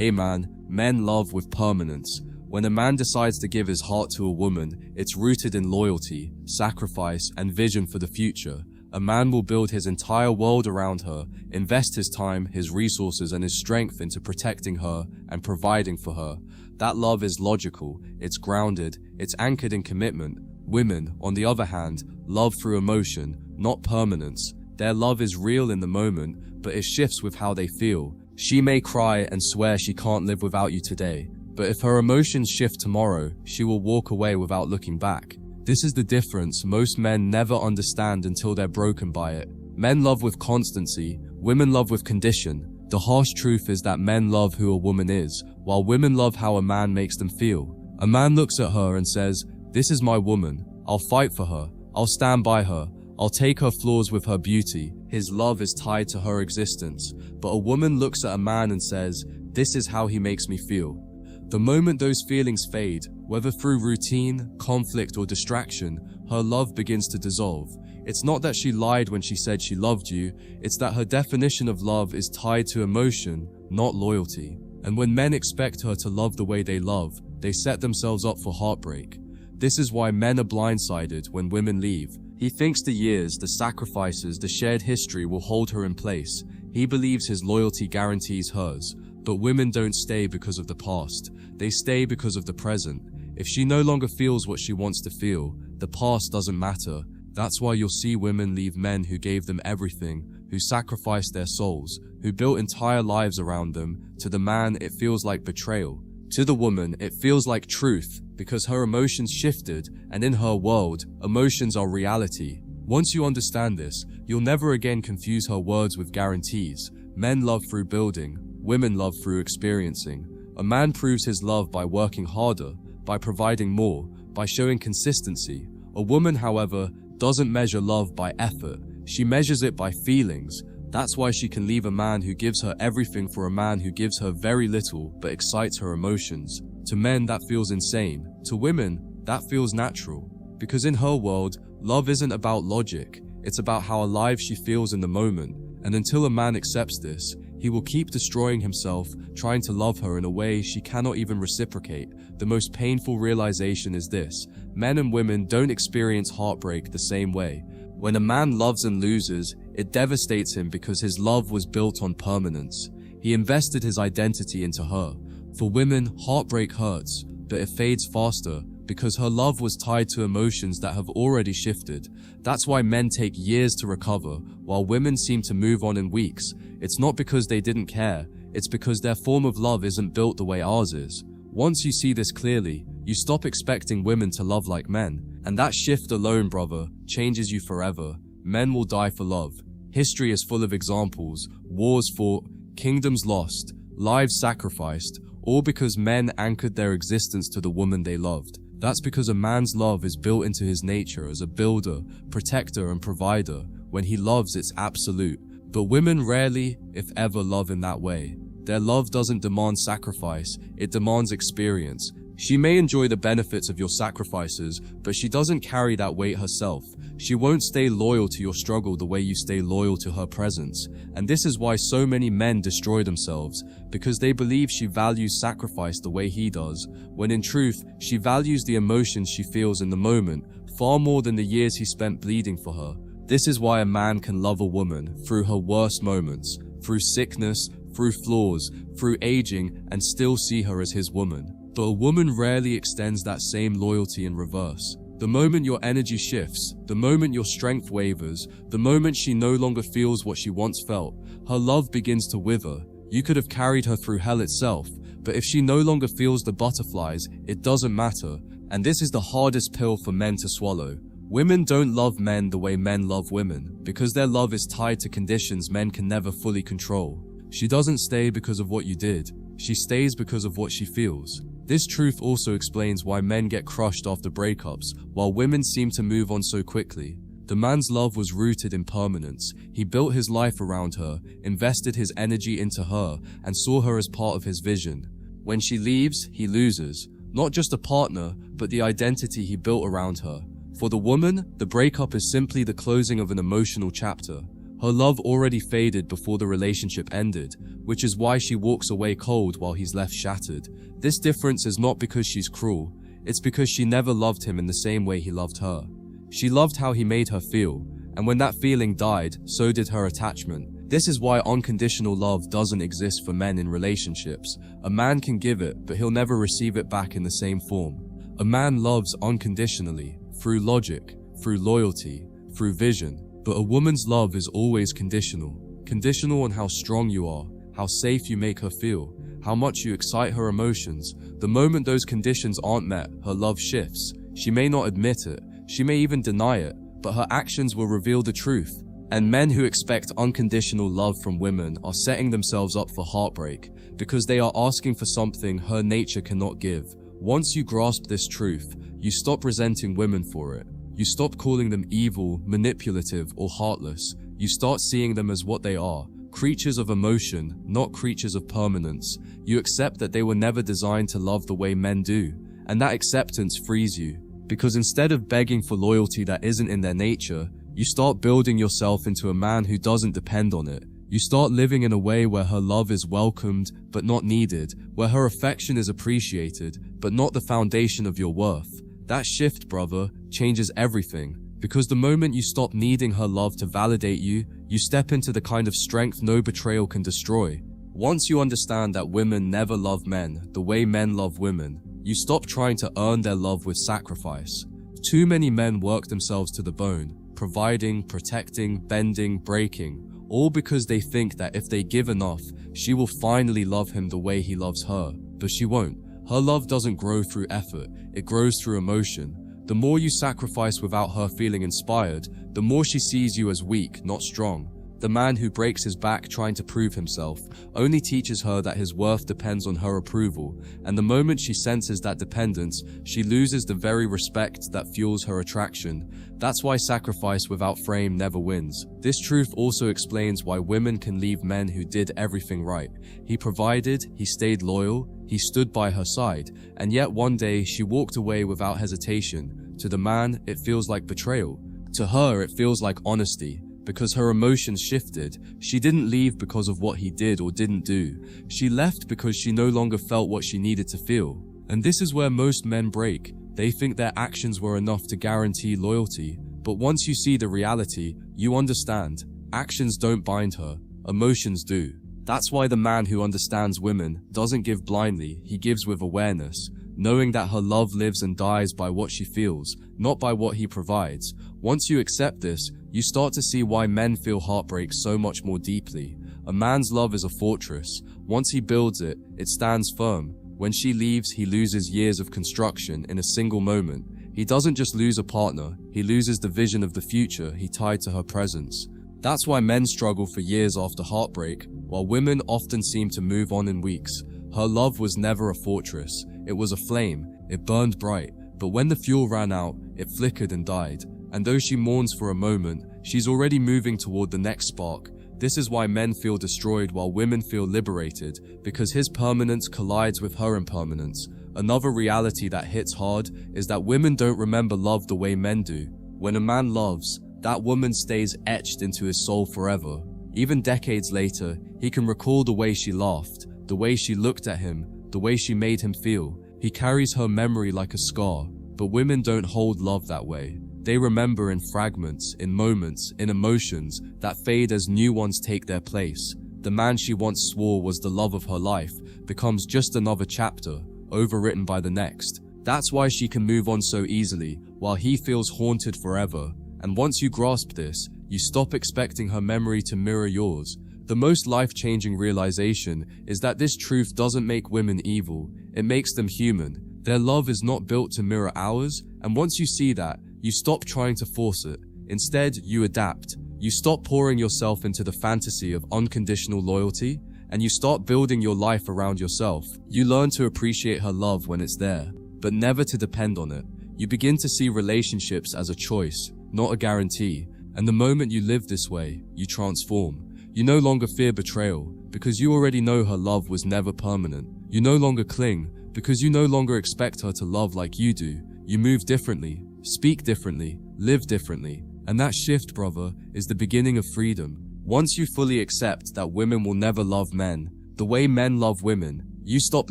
Hey man, men love with permanence. When a man decides to give his heart to a woman, it's rooted in loyalty, sacrifice, and vision for the future. A man will build his entire world around her, invest his time, his resources, and his strength into protecting her and providing for her. That love is logical, it's grounded, it's anchored in commitment. Women, on the other hand, love through emotion, not permanence. Their love is real in the moment, but it shifts with how they feel. She may cry and swear she can't live without you today, but if her emotions shift tomorrow, she will walk away without looking back. This is the difference most men never understand until they're broken by it. Men love with constancy, women love with condition. The harsh truth is that men love who a woman is, while women love how a man makes them feel. A man looks at her and says, "This is my woman. I'll fight for her. I'll stand by her. I'll take her flaws with her beauty." His love is tied to her existence. But a woman looks at a man and says, "This is how he makes me feel." The moment those feelings fade, whether through routine, conflict, or distraction, her love begins to dissolve. It's not that she lied when she said she loved you, it's that her definition of love is tied to emotion, not loyalty. And when men expect her to love the way they love, they set themselves up for heartbreak. This is why men are blindsided when women leave. He thinks the years, the sacrifices, the shared history will hold her in place. He believes his loyalty guarantees hers. But women don't stay because of the past. They stay because of the present. If she no longer feels what she wants to feel, the past doesn't matter. That's why you'll see women leave men who gave them everything, who sacrificed their souls, who built entire lives around them. To the man, it feels like betrayal. To the woman, it feels like truth, because her emotions shifted, and in her world, emotions are reality. Once you understand this, you'll never again confuse her words with guarantees. Men love through building, women love through experiencing. A man proves his love by working harder, by providing more, by showing consistency. A woman, however, doesn't measure love by effort. She measures it by feelings. That's why she can leave a man who gives her everything for a man who gives her very little but excites her emotions. To men, that feels insane. To women, that feels natural. Because in her world, love isn't about logic. It's about how alive she feels in the moment. And until a man accepts this, he will keep destroying himself, trying to love her in a way she cannot even reciprocate. The most painful realization is this: men and women don't experience heartbreak the same way. When a man loves and loses, it devastates him because his love was built on permanence. He invested his identity into her. For women, heartbreak hurts, but it fades faster because her love was tied to emotions that have already shifted. That's why men take years to recover, while women seem to move on in weeks. It's not because they didn't care, it's because their form of love isn't built the way ours is. Once you see this clearly, you stop expecting women to love like men. And that shift alone, brother, changes you forever. Men will die for love. History is full of examples: wars fought, kingdoms lost, lives sacrificed, all because men anchored their existence to the woman they loved. That's because a man's love is built into his nature as a builder, protector, and provider. When he loves, it's absolute. But women rarely, if ever, love in that way. Their love doesn't demand sacrifice, it demands experience. She may enjoy the benefits of your sacrifices, but she doesn't carry that weight herself. She won't stay loyal to your struggle the way you stay loyal to her presence. And this is why so many men destroy themselves, because they believe she values sacrifice the way he does, when in truth, she values the emotions she feels in the moment far more than the years he spent bleeding for her. This is why a man can love a woman through her worst moments, through sickness, through flaws, through aging, and still see her as his woman. But a woman rarely extends that same loyalty in reverse. The moment your energy shifts, the moment your strength wavers, the moment she no longer feels what she once felt, her love begins to wither. You could have carried her through hell itself, but if she no longer feels the butterflies, it doesn't matter. And this is the hardest pill for men to swallow. Women don't love men the way men love women, because their love is tied to conditions men can never fully control. She doesn't stay because of what you did. She stays because of what she feels. This truth also explains why men get crushed after breakups, while women seem to move on so quickly. The man's love was rooted in permanence. He built his life around her, invested his energy into her, and saw her as part of his vision. When she leaves, he loses, not just a partner, but the identity he built around her. For the woman, the breakup is simply the closing of an emotional chapter. Her love already faded before the relationship ended, which is why she walks away cold while he's left shattered. This difference is not because she's cruel, it's because she never loved him in the same way he loved her. She loved how he made her feel, and when that feeling died, so did her attachment. This is why unconditional love doesn't exist for men in relationships. A man can give it, but he'll never receive it back in the same form. A man loves unconditionally, through logic, through loyalty, through vision, but a woman's love is always conditional. Conditional on how strong you are, how safe you make her feel, how much you excite her emotions. The moment those conditions aren't met, her love shifts. She may not admit it, she may even deny it, but her actions will reveal the truth. And men who expect unconditional love from women are setting themselves up for heartbreak, because they are asking for something her nature cannot give. Once you grasp this truth, you stop resenting women for it. You stop calling them evil, manipulative, or heartless. You start seeing them as what they are, creatures of emotion, not creatures of permanence. You accept that they were never designed to love the way men do, and that acceptance frees you. Because instead of begging for loyalty that isn't in their nature, you start building yourself into a man who doesn't depend on it. You start living in a way where her love is welcomed, but not needed, where her affection is appreciated, but not the foundation of your worth. That shift, brother, changes everything, because the moment you stop needing her love to validate you, you step into the kind of strength no betrayal can destroy. Once you understand that women never love men the way men love women, you stop trying to earn their love with sacrifice. Too many men work themselves to the bone, providing, protecting, bending, breaking, all because they think that if they give enough, she will finally love him the way he loves her. But she won't. Her love doesn't grow through effort, it grows through emotion. The more you sacrifice without her feeling inspired, the more she sees you as weak, not strong. The man who breaks his back trying to prove himself only teaches her that his worth depends on her approval, and the moment she senses that dependence, she loses the very respect that fuels her attraction. That's why sacrifice without frame never wins. This truth also explains why women can leave men who did everything right. He provided, he stayed loyal, he stood by her side, and yet one day she walked away without hesitation. To the man, it feels like betrayal. To her, it feels like honesty. Because her emotions shifted, she didn't leave because of what he did or didn't do. She left because she no longer felt what she needed to feel. And this is where most men break. They think their actions were enough to guarantee loyalty. But once you see the reality, you understand. Actions don't bind her, emotions do. That's why the man who understands women doesn't give blindly, he gives with awareness, knowing that her love lives and dies by what she feels, not by what he provides. Once you accept this, you start to see why men feel heartbreak so much more deeply. A man's love is a fortress. Once he builds it, it stands firm. When she leaves, he loses years of construction in a single moment. He doesn't just lose a partner, he loses the vision of the future he tied to her presence. That's why men struggle for years after heartbreak, while women often seem to move on in weeks. Her love was never a fortress. It was a flame. It burned bright. But when the fuel ran out, it flickered and died. And though she mourns for a moment, she's already moving toward the next spark. This is why men feel destroyed while women feel liberated, because his permanence collides with her impermanence. Another reality that hits hard is that women don't remember love the way men do. When a man loves, that woman stays etched into his soul forever. Even decades later, he can recall the way she laughed, the way she looked at him, the way she made him feel. He carries her memory like a scar. But women don't hold love that way. They remember in fragments, in moments, in emotions that fade as new ones take their place. The man she once swore was the love of her life becomes just another chapter, overwritten by the next. That's why she can move on so easily, while he feels haunted forever. And once you grasp this, you stop expecting her memory to mirror yours. The most life-changing realization is that this truth doesn't make women evil, it makes them human. Their love is not built to mirror ours, and once you see that, you stop trying to force it. Instead, you adapt. You stop pouring yourself into the fantasy of unconditional loyalty, and you start building your life around yourself. You learn to appreciate her love when it's there, but never to depend on it. You begin to see relationships as a choice, not a guarantee, and the moment you live this way, you transform. You no longer fear betrayal, because you already know her love was never permanent. You no longer cling, because you no longer expect her to love like you do. You move differently, speak differently, live differently. And that shift, brother, is the beginning of freedom. Once you fully accept that women will never love men the way men love women, you stop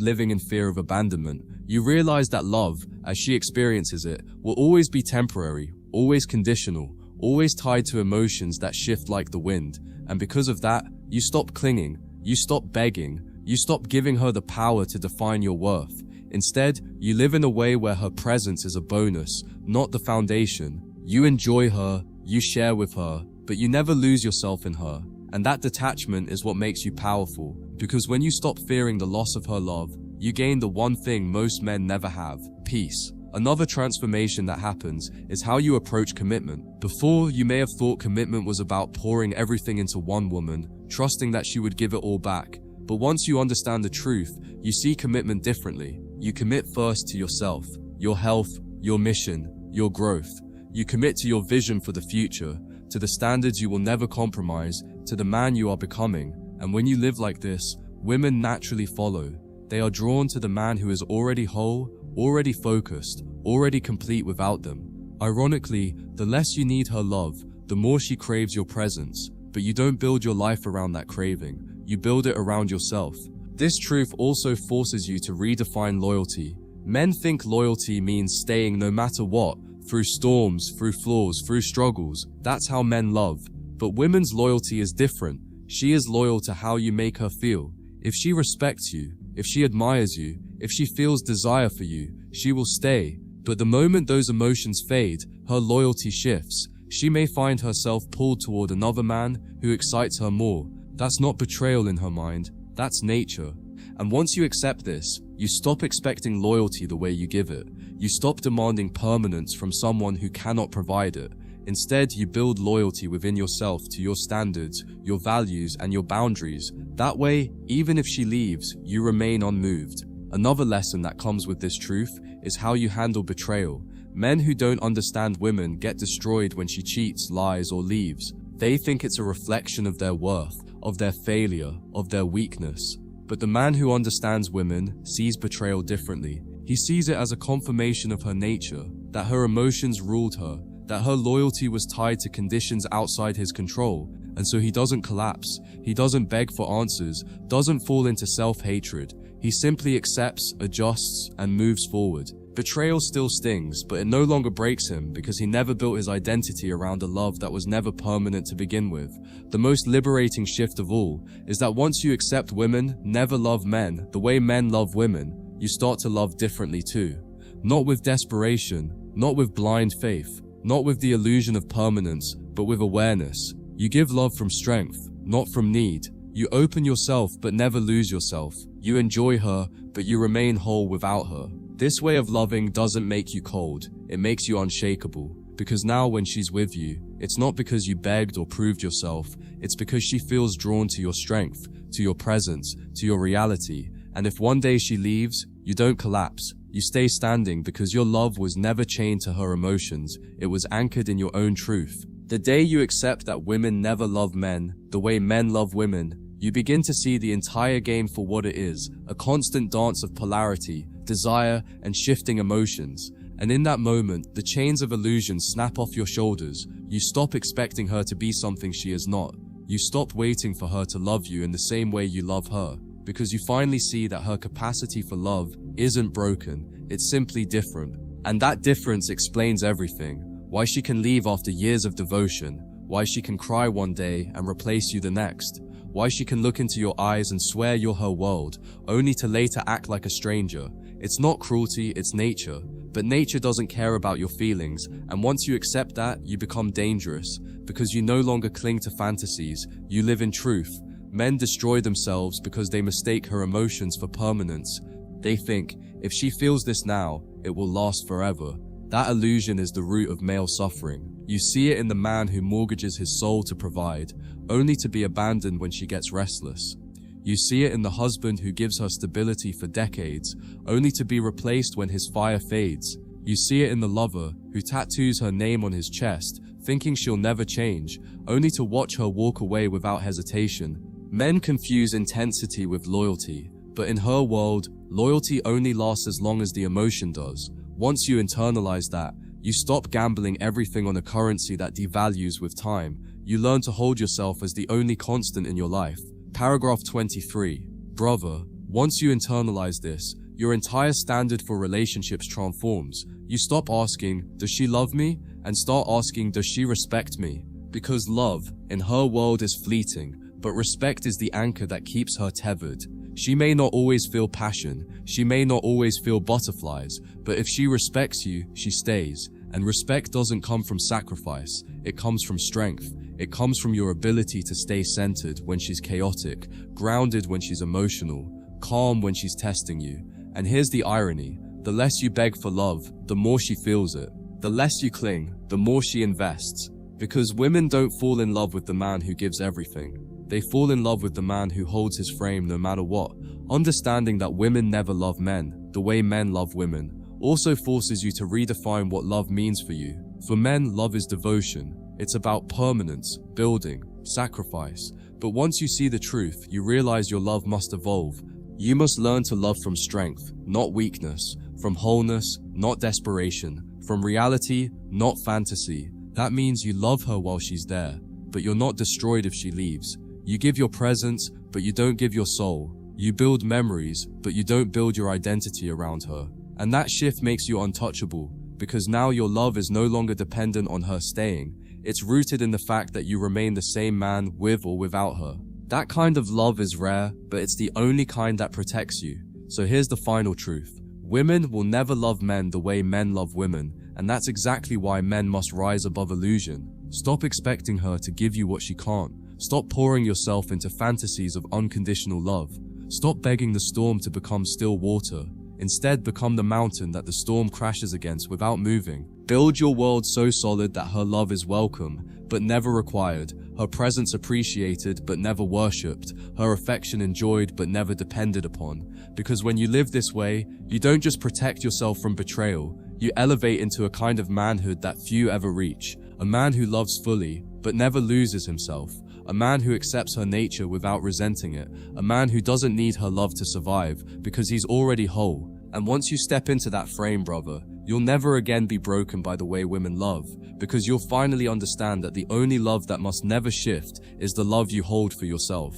living in fear of abandonment. You realize that love, as she experiences it, will always be temporary, always conditional, always tied to emotions that shift like the wind. And because of that, you stop clinging, you stop begging, you stop giving her the power to define your worth. Instead, you live in a way where her presence is a bonus, not the foundation. You enjoy her, you share with her, but you never lose yourself in her. And that detachment is what makes you powerful, because when you stop fearing the loss of her love, you gain the one thing most men never have: peace. Another transformation that happens is how you approach commitment. Before, you may have thought commitment was about pouring everything into one woman, trusting that she would give it all back. But once you understand the truth, you see commitment differently. You commit first to yourself, your health, your mission, your growth. You commit to your vision for the future, to the standards you will never compromise, to the man you are becoming. And when you live like this, women naturally follow. They are drawn to the man who is already whole, already focused, already complete without them. Ironically, the less you need her love, the more she craves your presence. But you don't build your life around that craving. You build it around yourself. This truth also forces you to redefine loyalty. Men think loyalty means staying no matter what, through storms, through flaws, through struggles. That's how men love. But women's loyalty is different. She is loyal to how you make her feel. If she respects you, if she admires you, if she feels desire for you, she will stay. But the moment those emotions fade, her loyalty shifts. She may find herself pulled toward another man who excites her more. That's not betrayal in her mind, that's nature. And once you accept this, you stop expecting loyalty the way you give it. You stop demanding permanence from someone who cannot provide it. Instead, you build loyalty within yourself to your standards, your values, and your boundaries. That way, even if she leaves, you remain unmoved. Another lesson that comes with this truth is how you handle betrayal. Men who don't understand women get destroyed when she cheats, lies, or leaves. They think it's a reflection of their worth, of their failure, of their weakness. But the man who understands women sees betrayal differently. He sees it as a confirmation of her nature, that her emotions ruled her, that her loyalty was tied to conditions outside his control, and so he doesn't collapse, he doesn't beg for answers, doesn't fall into self-hatred. He simply accepts, adjusts, and moves forward. Betrayal still stings, but it no longer breaks him because he never built his identity around a love that was never permanent to begin with. The most liberating shift of all is that once you accept women never love men the way men love women, you start to love differently too. Not with desperation, not with blind faith, not with the illusion of permanence, but with awareness. You give love from strength, not from need. You open yourself but never lose yourself. You enjoy her, but you remain whole without her. This way of loving doesn't make you cold, it makes you unshakable. Because now when she's with you, it's not because you begged or proved yourself, it's because she feels drawn to your strength, to your presence, to your reality. And if one day she leaves, you don't collapse. You stay standing because your love was never chained to her emotions, it was anchored in your own truth. The day you accept that women never love men the way men love women, you begin to see the entire game for what it is, a constant dance of polarity, desire, and shifting emotions. And in that moment, the chains of illusion snap off your shoulders. You stop expecting her to be something she is not. You stop waiting for her to love you in the same way you love her, because you finally see that her capacity for love isn't broken, it's simply different. And that difference explains everything. Why she can leave after years of devotion, why she can cry one day and replace you the next, why she can look into your eyes and swear you're her world, only to later act like a stranger. It's not cruelty, it's nature. But nature doesn't care about your feelings, and once you accept that, you become dangerous, because you no longer cling to fantasies, you live in truth. Men destroy themselves because they mistake her emotions for permanence. They think, if she feels this now, it will last forever. That illusion is the root of male suffering. You see it in the man who mortgages his soul to provide, only to be abandoned when she gets restless. You see it in the husband who gives her stability for decades, only to be replaced when his fire fades. You see it in the lover who tattoos her name on his chest, thinking she'll never change, only to watch her walk away without hesitation. Men confuse intensity with loyalty, but in her world, loyalty only lasts as long as the emotion does. Once you internalize that, you stop gambling everything on a currency that devalues with time. You learn to hold yourself as the only constant in your life. Paragraph 23. Brother, once you internalize this, your entire standard for relationships transforms. You stop asking, does she love me? And start asking, does she respect me? Because love, in her world, is fleeting, but respect is the anchor that keeps her tethered. She may not always feel passion, she may not always feel butterflies, but if she respects you, she stays. And respect doesn't come from sacrifice, it comes from strength. It comes from your ability to stay centered when she's chaotic, grounded when she's emotional, calm when she's testing you. And here's the irony, the less you beg for love, the more she feels it. The less you cling, the more she invests. Because women don't fall in love with the man who gives everything. They fall in love with the man who holds his frame no matter what. Understanding that women never love men, the way men love women, also forces you to redefine what love means for you. For men, love is devotion. It's about permanence, building, sacrifice. But once you see the truth, you realize your love must evolve. You must learn to love from strength, not weakness, from wholeness, not desperation, from reality, not fantasy. That means you love her while she's there, but you're not destroyed if she leaves. You give your presence, but you don't give your soul. You build memories, but you don't build your identity around her. And that shift makes you untouchable, because now your love is no longer dependent on her staying. It's rooted in the fact that you remain the same man with or without her. That kind of love is rare, but it's the only kind that protects you. So here's the final truth. Women will never love men the way men love women, and that's exactly why men must rise above illusion. Stop expecting her to give you what she can't. Stop pouring yourself into fantasies of unconditional love. Stop begging the storm to become still water. Instead, become the mountain that the storm crashes against without moving. Build your world so solid that her love is welcome, but never required, her presence appreciated, but never worshipped, her affection enjoyed, but never depended upon. Because when you live this way, you don't just protect yourself from betrayal, you elevate into a kind of manhood that few ever reach. A man who loves fully, but never loses himself. A man who accepts her nature without resenting it. A man who doesn't need her love to survive, because he's already whole. And once you step into that frame, brother, you'll never again be broken by the way women love, because you'll finally understand that the only love that must never shift is the love you hold for yourself.